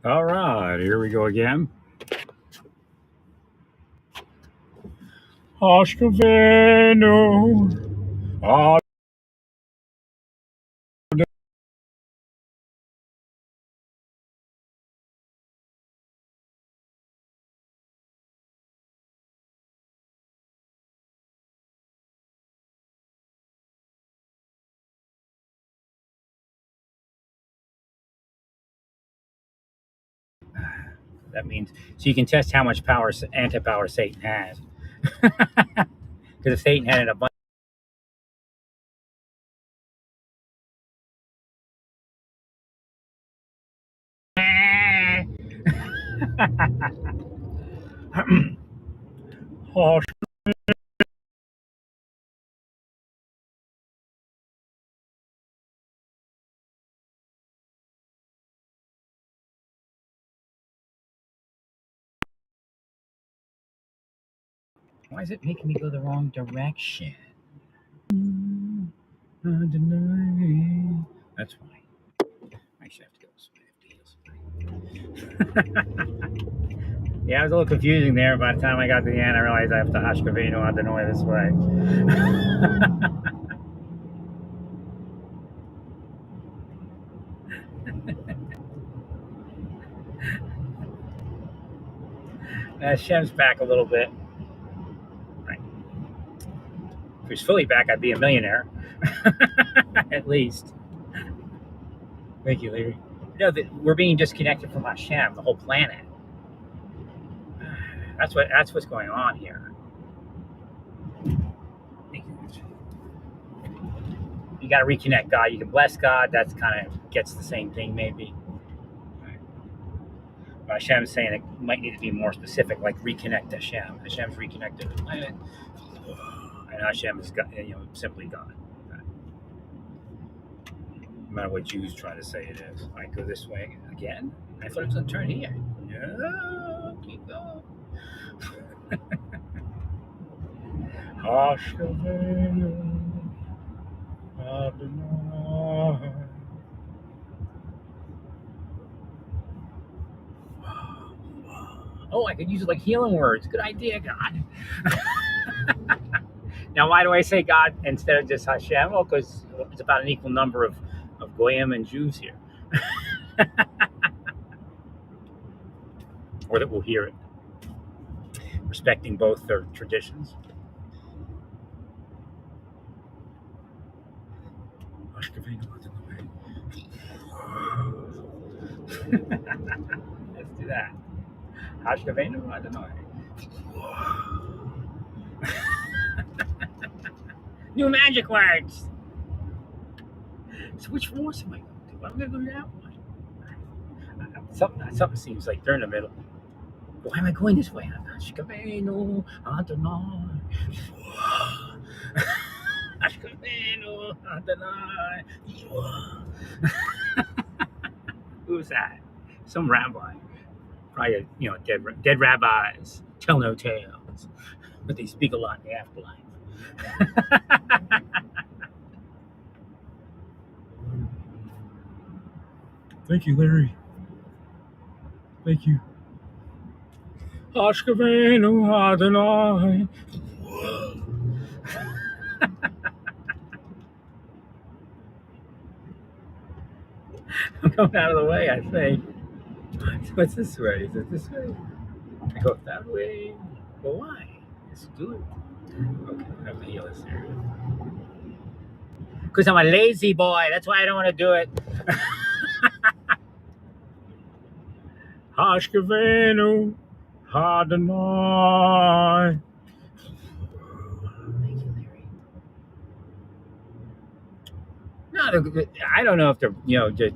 All right, here we go again. Oscoveno. Oh, that means so you can test how much power anti-power Satan has. Because if Satan had a bunch, why is it making me go the wrong direction? That's fine. I should have to go this way. Yeah, it was a little confusing there. By the time I got to the end, I realized I have to Ashkaveno Adonai this way. Shem's back a little bit. Right. If he was fully back, I'd be a millionaire. At least. Thank you, Larry. No, we're being disconnected from Hashem, the whole planet. That's what's going on here. You got to reconnect God. You can bless God. That's kind of gets the same thing, maybe. But Hashem's saying it might need to be more specific, like reconnect to Hashem. Hashem's reconnected to the planet, and Hashem is God, simply God. No matter what Jews try to say it is. I go this way again. I thought it was going to turn here. No, keep going. Oh, I could use it like healing words. Good idea, God. Now, why do I say God instead of just Hashem? Well, because it's about an equal number of Goyim and Jews here. Or that will hear it. Respecting both their traditions. Let's do that. Hashkavenu? I don't know. New magic words. So which voice am I going to do? I'm going to go to that one. Something seems like they're in the middle. Why am I going this way? Hashkavenu, Adonai. Hashkavenu, Adonai. Who's that? Some rabbi. Probably, dead rabbis tell no tales, but they speak a lot in the afterlife. Thank you, Larry. Thank you. Ashkavenu Adonai. I'm going out of the way, I think. What's this way? Is it this way? I go that way. Well, why? Let's do it. Okay, I have to heal this area. Because I'm a lazy boy. That's why I don't want to do it. Hashkavenu Adonai. No, I don't know if they're,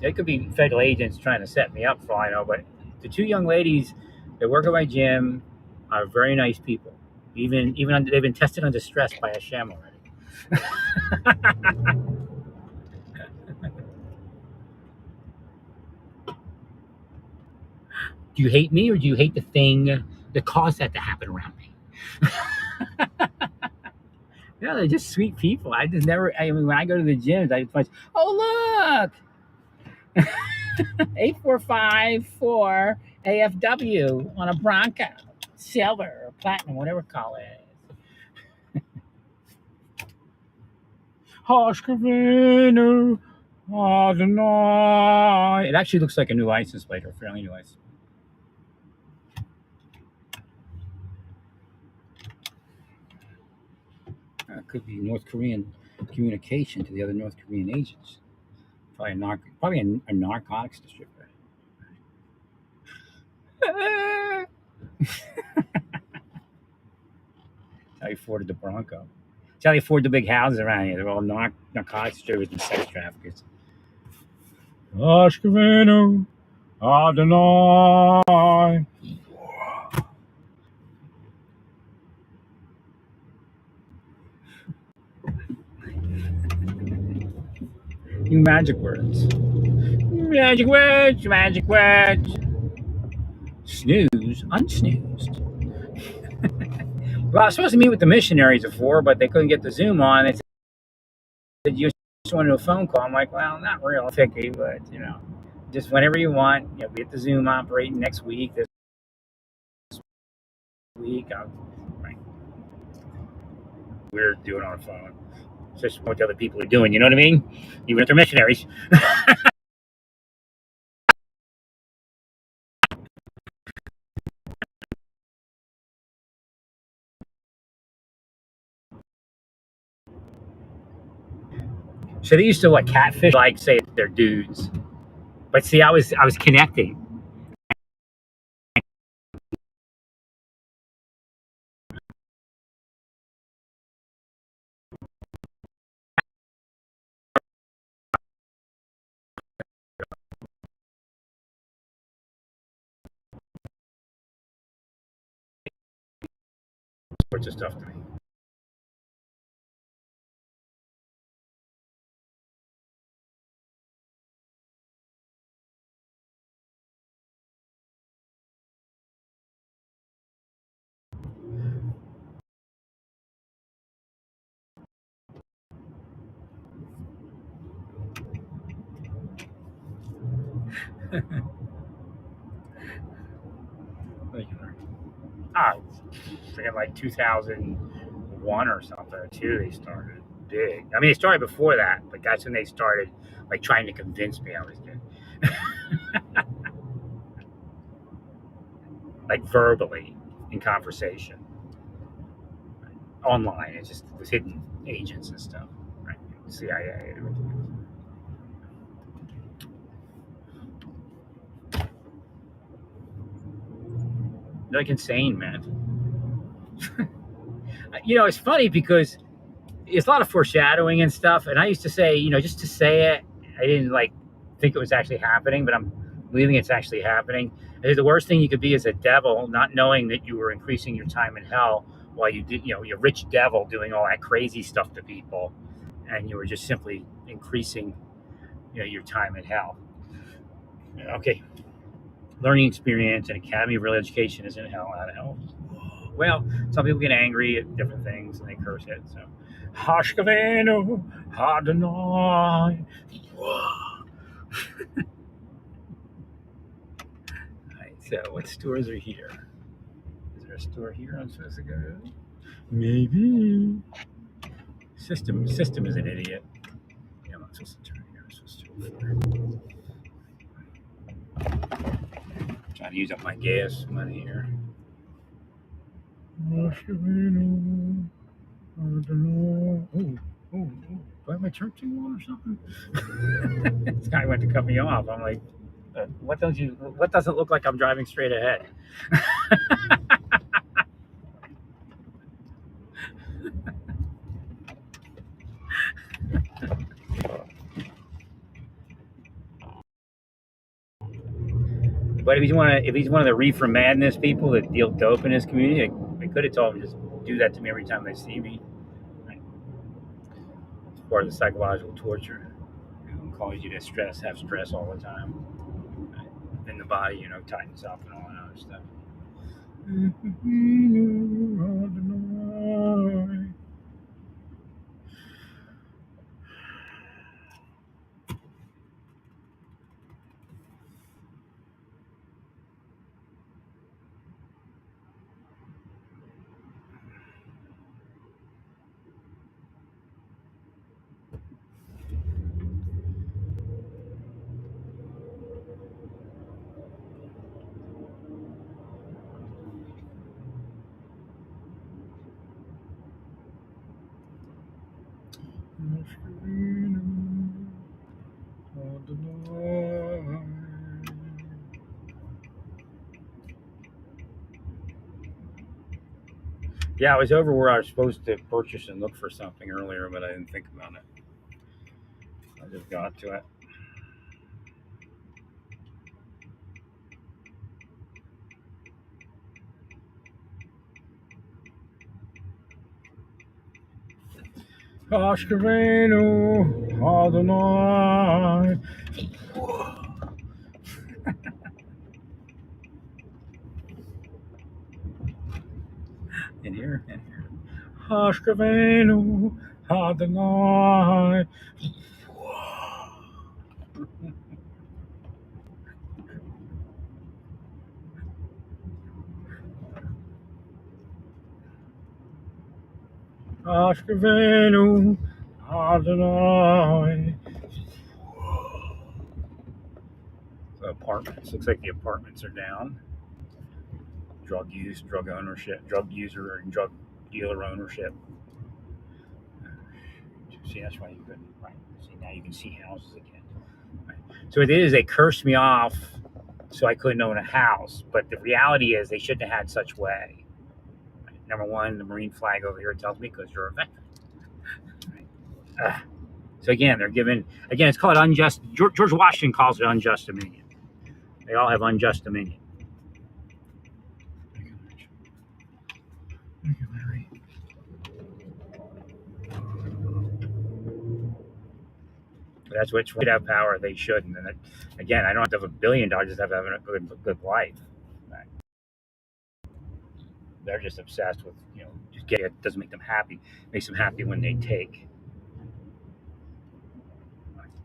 they could be federal agents trying to set me up for all I know, but the two young ladies that work at my gym are very nice people. Even they've been tested under stress by Hashem already. Do you hate me or do you hate the thing that caused that to happen around me? Yeah, they're just sweet people. I mean, when I go to the gyms, I just find, oh, look. 8454 AFW on a Bronco, silver or platinum, whatever color it is. Hoskavino, Adonai. It actually looks like a new license plate or fairly new license. It could be North Korean communication to the other North Korean agents. Probably a narcotics distributor. How you afforded the Bronco. That's how they afford the big houses around here. They're all narcotics distributors and sex traffickers. Ashkavino, Adonai. You magic words. Magic words, magic words. Snooze, unsnoozed. Well, I was supposed to meet with the missionaries before, but they couldn't get the Zoom on. They said you just wanted a phone call. I'm like, well, not real picky, but just whenever you want. Get the Zoom operating next week. This week, right. We're doing on a phone. It's just what the other people are doing. You know what I mean? Even if they're missionaries. So they used to catfish, like say they're dudes. But see, I was connecting. Sorts of stuff to me. I forget, like 2001 or something or two. They started big. I mean, they started before that, but that's when they started trying to convince me I was good. Verbally in conversation. Online, it just was hidden agents and stuff, right? CIA. Like insane, man. It's funny because it's a lot of foreshadowing and stuff. And I used to say, just to say it, I didn't think it was actually happening, but I'm believing it's actually happening. I think the worst thing you could be is a devil, not knowing that you were increasing your time in hell while you did, you're a rich devil doing all that crazy stuff to people, and you were just simply increasing, your time in hell. Okay, learning experience and Academy of Real Education is in hell. Out of hell. Well, some people get angry at different things and they curse it. So, Hashkaveno, Adonai. Right, so, what stores are here? Is there a store here I'm supposed to go to? Maybe. System is an idiot. Yeah, I'm not supposed to turn here. I'm supposed to go trying to use up my gas money here. Hashkaveno, Adonai. Oh, do I have my church on or something? This guy went to cut me off. I'm like, what doesn't look like I'm driving straight ahead? But if he's one of the reefer madness people that deal dope in his community, they could have told him just do that to me every time they see me. Right? It's part of the psychological torture. It causes you to have stress all the time. Right? Then the body, tightens up and all that other stuff. Yeah, I was over where I was supposed to purchase and look for something earlier, but I didn't think about it. I just got to it. Ashkavenu Adonai. In here, in here. Ashkavenu Adonai. Ashkavenu Adonai. The apartments. Looks like the apartments are down. Drug use, drug ownership, drug user and drug dealer ownership. See, that's why you couldn't. Right. See, now you can see houses again. Right. So what it is, they cursed me off so I couldn't own a house. But the reality is they shouldn't have had such way. Right. Number one, the Marine flag over here tells me because you're a veteran. Right. So again, they're given, again, it's called unjust. George Washington calls it unjust dominion. They all have unjust dominion. Thank you, Larry. That's which would have power they shouldn't. And again, I don't have to have $1 billion. I just have to have a good life. Right. They're just obsessed with just getting it. Doesn't make them happy. It makes them happy when they take.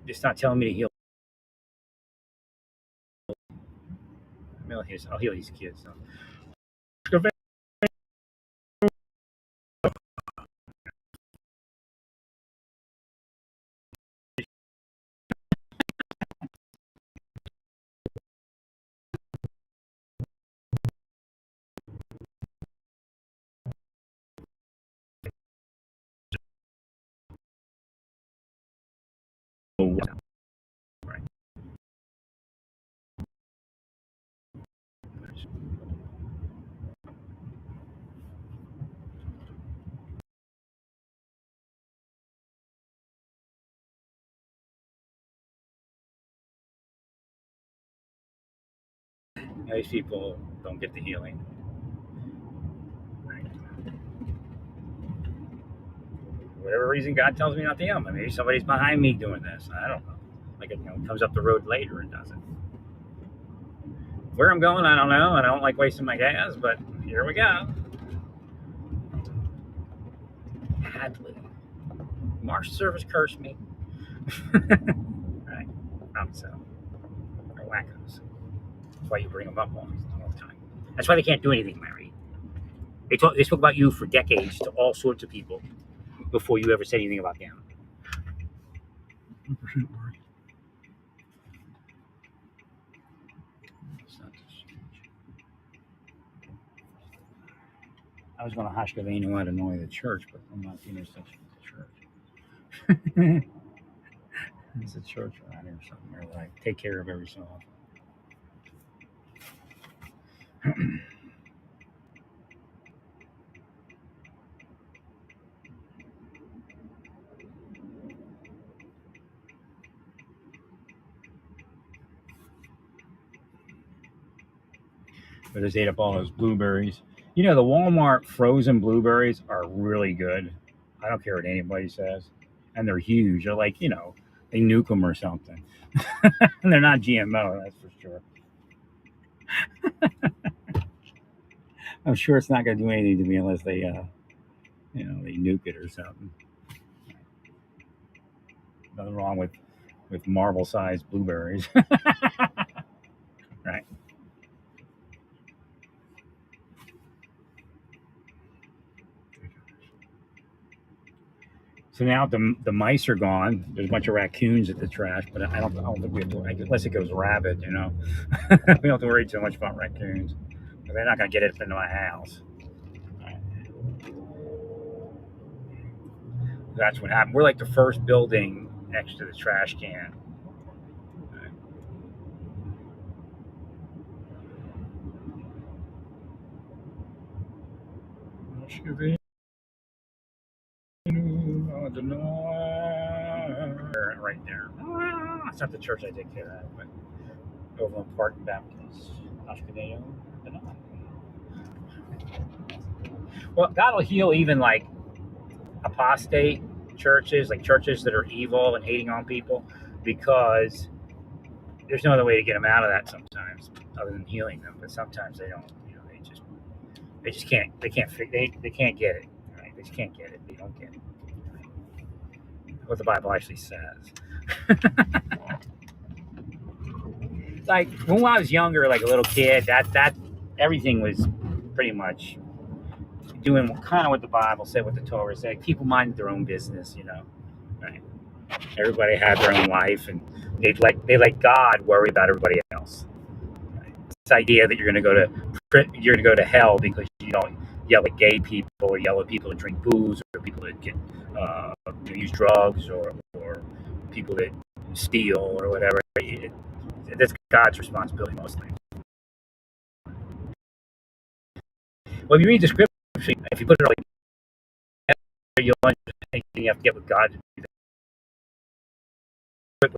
It's not telling me to heal. I'll heal these kids. So. Right. These people don't get the healing. Right. Whatever reason God tells me not to heal them. Maybe somebody's behind me doing this. I don't know. Like it comes up the road later and does it. Where I'm going, I don't know. I don't like wasting my gas, but here we go. Hadley. Marsh service cursed me. Right. Probably so. They're wackos. That's why you bring them up all the time. That's why they can't do anything, Larry. They spoke about you for decades to all sorts of people before you ever said anything about them. 100% worry. I was going to Hashkavenu out annoy the church, but I'm not the intersection of the church. There's a church around here or something that I take care of every so often. But I just ate up all those blueberries. The Walmart frozen blueberries are really good. I don't care what anybody says. And they're huge. They're like, they nuke them or something. And they're not GMO, that's for sure. I'm sure it's not going to do anything to me unless they, they nuke it or something. Nothing wrong with marble-sized blueberries. Right. So now the mice are gone. There's a bunch of raccoons at the trash, but I don't think we have to, unless it goes rabid, we don't have to worry too much about raccoons. They're not going to get it into my house. Right. That's what happened. We're like the first building next to the trash can. Right. Right there. It's not the church I take care of, but Overland Park Baptist. Ashkenazi. Well, God will heal even like apostate churches, like churches that are evil and hating on people, because there's no other way to get them out of that sometimes, other than healing them. But sometimes they don't. They just can't. They can't get it. Right? They just can't get it. They don't get it. What the Bible actually says. Like when I was younger, like a little kid, that everything was pretty much doing kind of what the Bible said, what the Torah said. People minded their own business, Right? Everybody had their own life, and they let God worry about everybody else. Right? This idea that you're gonna go to hell because you don't yell at gay people or yell at people that drink booze or people that get use drugs or people that steal or whatever. That's God's responsibility mostly. Well, if you read the scripture, if you put it all together, you'll understand you have to get with God to do that.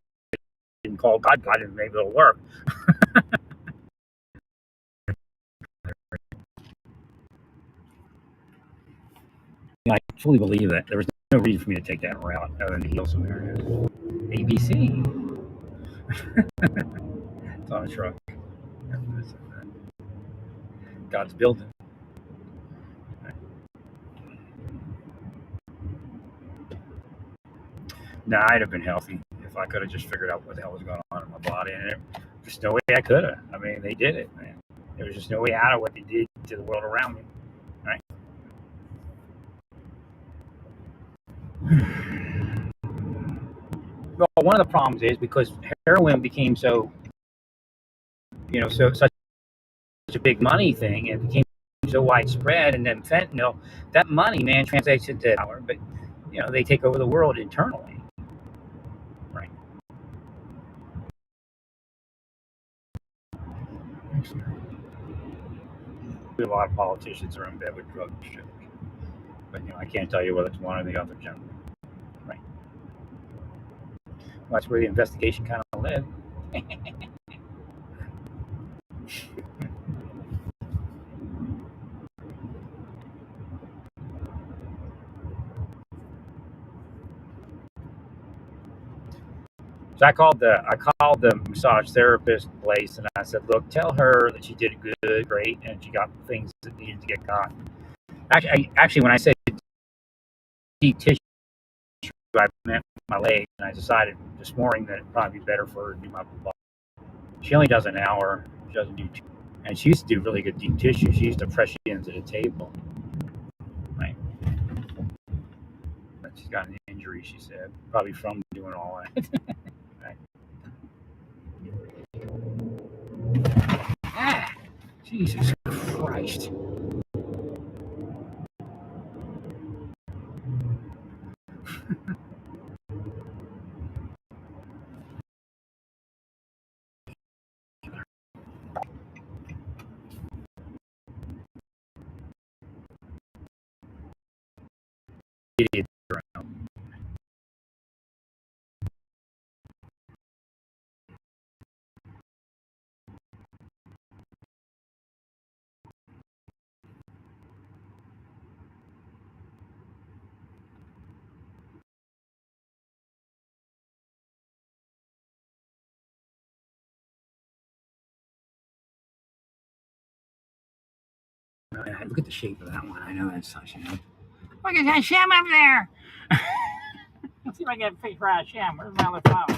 You can call God, and maybe it'll work. I fully believe that there was no reason for me to take that route other than to heal some areas. ABC. It's on a truck. God's building. Nah, I'd have been healthy if I could have just figured out what the hell was going on in my body. And there's no way I could have. I mean, they did it, man. There was just no way out of what they did to the world around me. Right? Well, one of the problems is because heroin became such a big money thing, and it became so widespread, and then fentanyl, that money, man, translates into power, but they take over the world internally, right? A lot of politicians are in bed with drug shit, but I can't tell you whether it's one or the other, generally, right? Well, that's where the investigation kind of led. So I called the massage therapist place, and I said, "Look, tell her that she did good, great, and she got things that needed to get got." Actually, when I said deep tissue, I meant my leg, and I decided this morning that it'd probably be better for her to do my butt. She only does an hour. She doesn't do two, and she used to do really good deep tissue. She used to press you into the table, right? But she's got an injury, she said, probably from doing all that. Right? Ah, Jesus Christ! Idiot. Look at the shape of that one. I know that's Hashem. Look at Hashem up there. Let's see if I can get a picture for Hashem. Where's my other phone?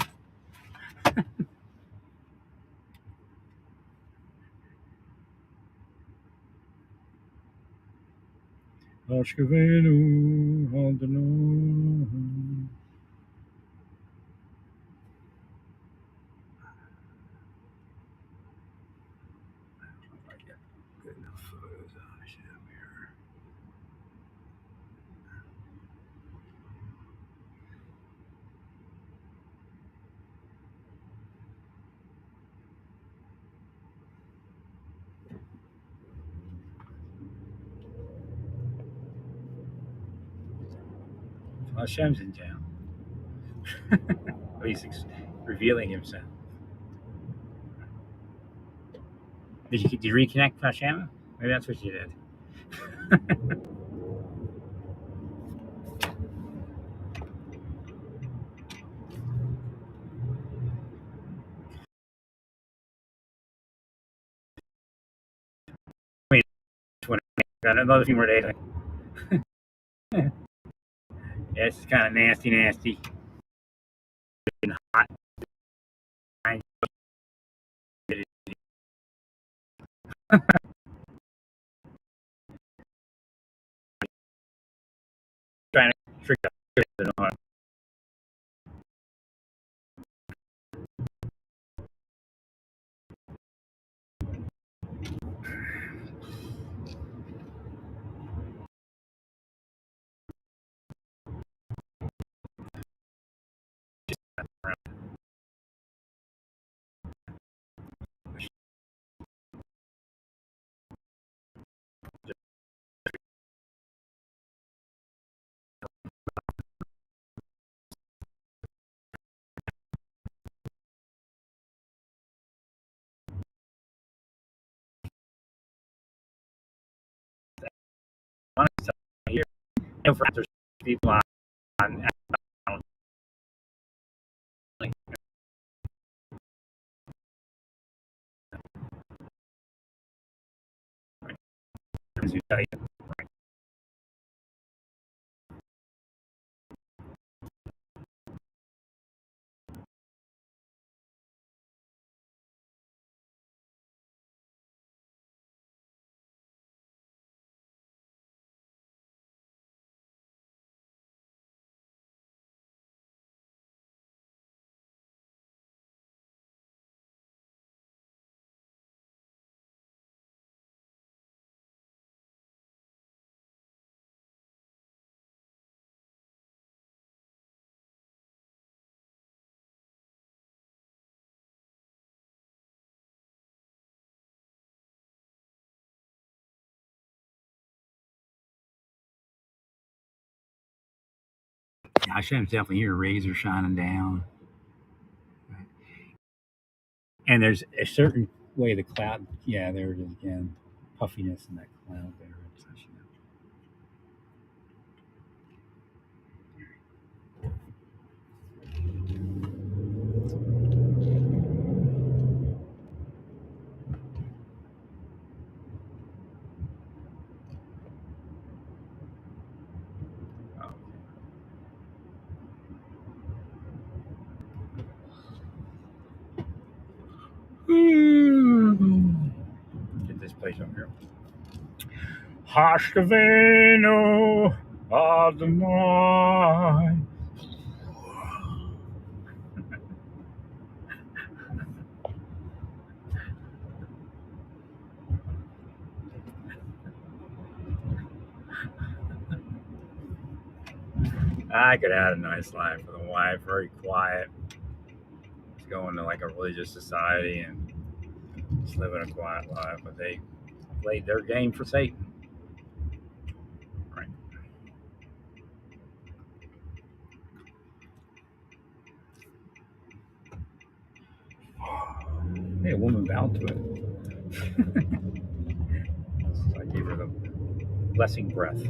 Good enough photos of Hashem here. Hashem's in town. He's revealing himself. Did you reconnect Hashem? Maybe that's what you did. I mean, got another few more days. Yeah, it's kind of nasty. It's hot. Trying to trick it on. Here, there's people on who tell you. Hashem's definitely here. Rays are shining down. And there's a certain way the cloud, yeah, there it is again. Puffiness in that cloud there. Get this place up here. Hashkaveno Adonai. I could have a nice life with a wife, very quiet. Just going to like a religious society and just living a quiet life, but they played their game for Satan. Right. Hey, a woman bowed to it. So I gave her the blessing breath.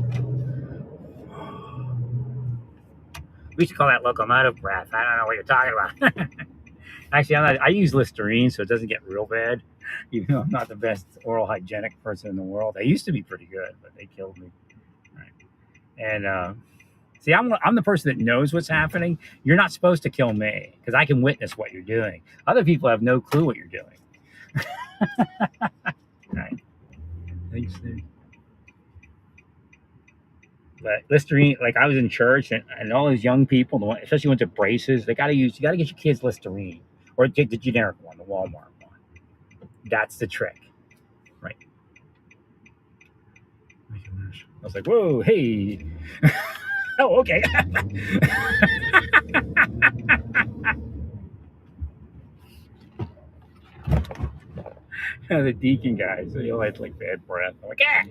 We used to call that locomotive breath. I don't know what you're talking about. Actually, I use Listerine, so it doesn't get real bad. Even though I'm not the best oral hygienic person in the world. I used to be pretty good, but they killed me. Right. And see, I'm the person that knows what's happening. You're not supposed to kill me because I can witness what you're doing. Other people have no clue what you're doing. Right. Thanks, dude. But Listerine, like I was in church and all these young people, especially went to braces, you got to get your kids Listerine or the generic one, the Walmart one. That's the trick. Right. I was like, whoa, hey. Oh, okay. The deacon guys, they all had like bad breath. I'm like, ah.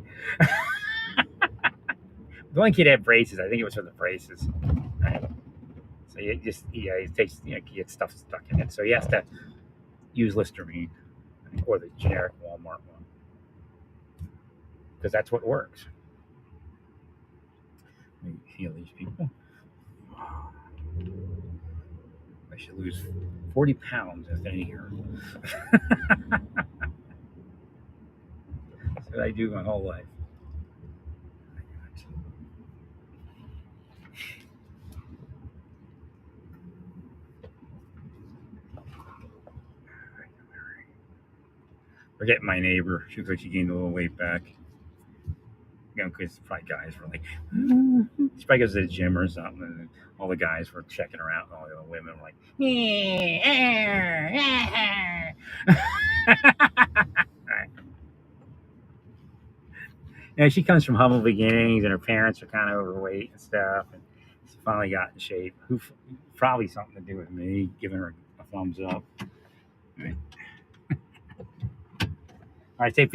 The one kid had braces. I think it was for the braces. So it takes, he gets stuff stuck in it. So he has to use Listerine or the generic Walmart one because that's what works. Let me heal these people. I should lose 40 pounds within a year. That's what I do my whole life. Forgetting my neighbor. She looks like she gained a little weight back. Because probably guys were like, she probably goes to the gym or something, and all the guys were checking her out, and all the women were like, she comes from humble beginnings, and her parents are kind of overweight and stuff, and she finally got in shape. Probably something to do with me giving her a thumbs up. All right, take